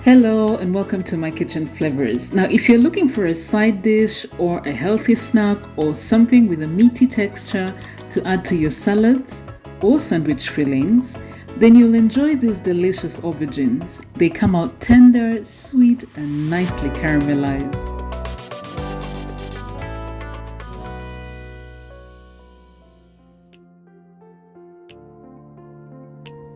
Hello and welcome to my kitchen flavors. Now, if you're looking for a side dish or a healthy snack or something with a meaty texture to add to your salads or sandwich fillings, then you'll enjoy these delicious aubergines. They come out tender, sweet, and nicely caramelized.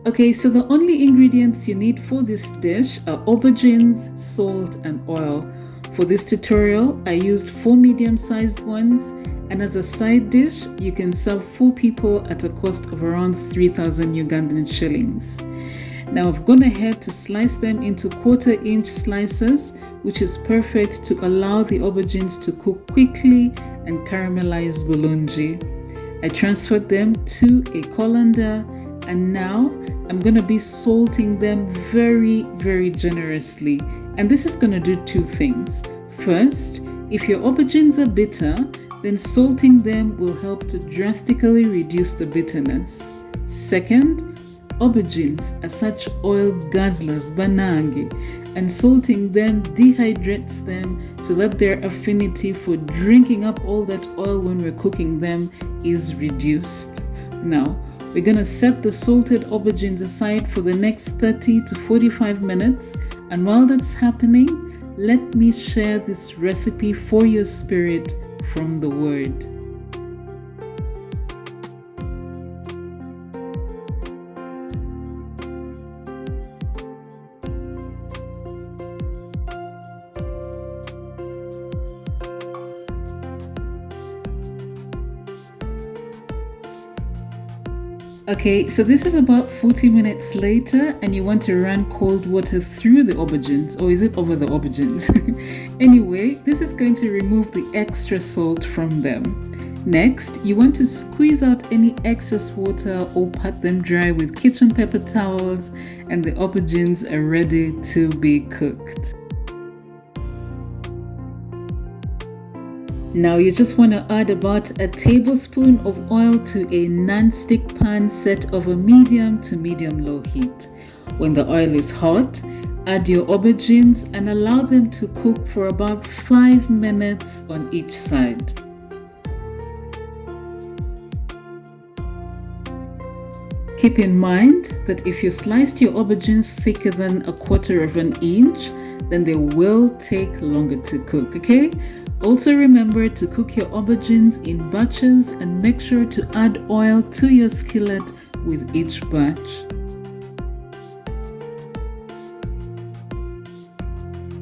Okay, so the only ingredients you need for this dish are aubergines, salt, and oil. For this tutorial, I used 4 medium-sized ones, and as a side dish, you can serve 4 people at a cost of around 3,000 Ugandan shillings. Now I've gone ahead to slice them into 1/4-inch slices, which is perfect to allow the aubergines to cook quickly and caramelize bulungi. I transferred them to a colander, and now I'm going to be salting them very generously. And this is going to do 2 things. First, if your aubergines are bitter, then salting them will help to drastically reduce the bitterness. Second, aubergines are such oil guzzlers, banangi, and salting them dehydrates them so that their affinity for drinking up all that oil when we're cooking them is reduced. Now, we're going to set the salted aubergines aside for the next 30 to 45 minutes. And while that's happening, let me share this recipe for your spirit from the Word. Okay, so this is about 40 minutes later, and you want to run cold water through the aubergines, or is it over the aubergines? Anyway, this is going to remove the extra salt from them. Next, you want to squeeze out any excess water or pat them dry with kitchen paper towels, and the aubergines are ready to be cooked. Now you just want to add about a tablespoon of oil to a non-stick pan set over medium to medium-low heat. When the oil is hot, add your aubergines and allow them to cook for about 5 minutes on each side. Keep in mind that if you sliced your aubergines thicker than 1/4 inch, then they will take longer to cook, okay? Also remember to cook your aubergines in batches and make sure to add oil to your skillet with each batch.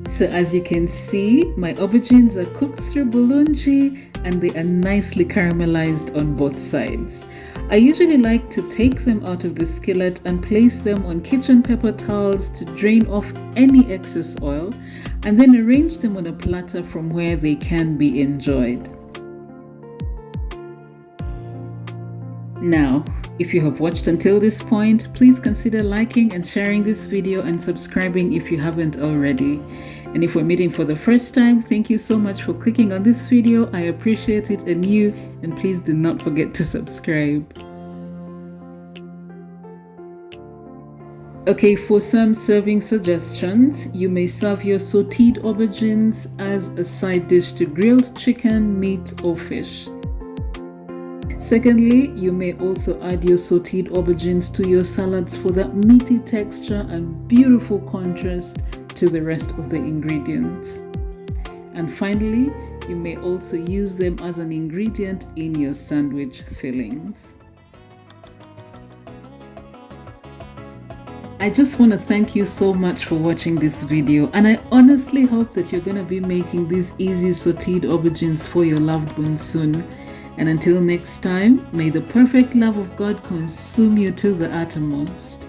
So as you can see, my aubergines are cooked through bulungi and they are nicely caramelized on both sides. I usually like to take them out of the skillet and place them on kitchen paper towels to drain off any excess oil, and then arrange them on a platter from where they can be enjoyed. Now, if you have watched until this point, please consider liking and sharing this video and subscribing if you haven't already. And if we're meeting for the first time, thank you so much for clicking on this video. I appreciate it anew, and please do not forget to subscribe. Okay, for some serving suggestions, you may serve your sautéed aubergines as a side dish to grilled chicken, meat, or fish. Secondly, you may also add your sautéed aubergines to your salads for that meaty texture and beautiful contrast to the rest of the ingredients. And finally, you may also use them as an ingredient in your sandwich fillings. I just want to thank you so much for watching this video, and I honestly hope that you're going to be making these easy sautéed aubergines for your loved ones soon. And until next time, may the perfect love of God consume you to the uttermost.